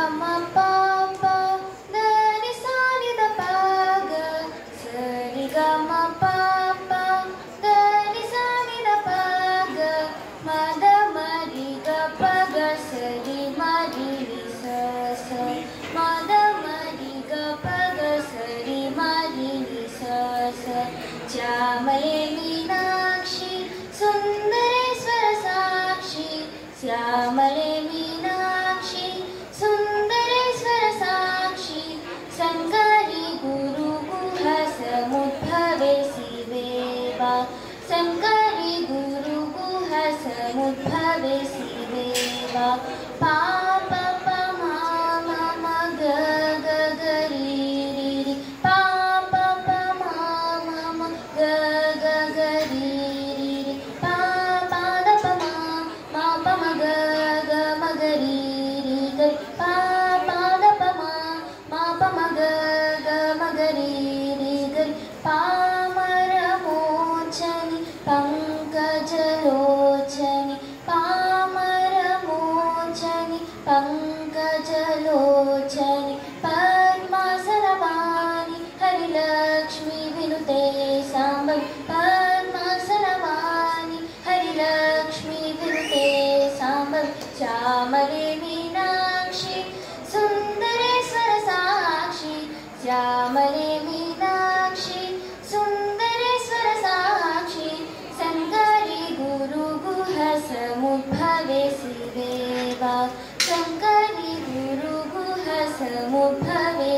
ma pa pa da ni sa ni da pa ga sa ni ga ma pa pa da ni sa ni da pa ga ma da ma ri ga pa ga sa ri ma ri ni sa sa ma da ma ri ga pa ga sa ri ma ri ni sa sa శ్యామలే Meenakshi Sundareswara సాక్షి శ్యామలే మీనాక్షి సుందరేశ్వర సాక్షి శంకరి గురు గుహ సముద్భవే శివేవా శంకరి గురు గుహ సముద్భవే శివేవా పాప ప మా మ గ గ గ రి రి రి పాప ప మా మ గ గ గ రి రి రి పా పా ద ప మా ప మ గ గ మ గ రి రి గ పా పా ద ప మా ప మ గ గ మ గ రి రి గ పామరమోచని పంకజలోచని పామరమోచని పంకజలోచని పద్మాసనవాణి హరిలక్ష్మి వినుతే సాంబవి పద్మాసనవాణి హరిలక్ష్మి వినుతే సాంబవి శ్యామలే మీనాక్షి సుందరేశ్వర సాక్షి శ్యామలే మీనాక్షి సుందరేశ్వర సాక్షి శంకరి గురు గుహ సముద్భవే శివేవా శంకరి గురు గుహ సముద్భవే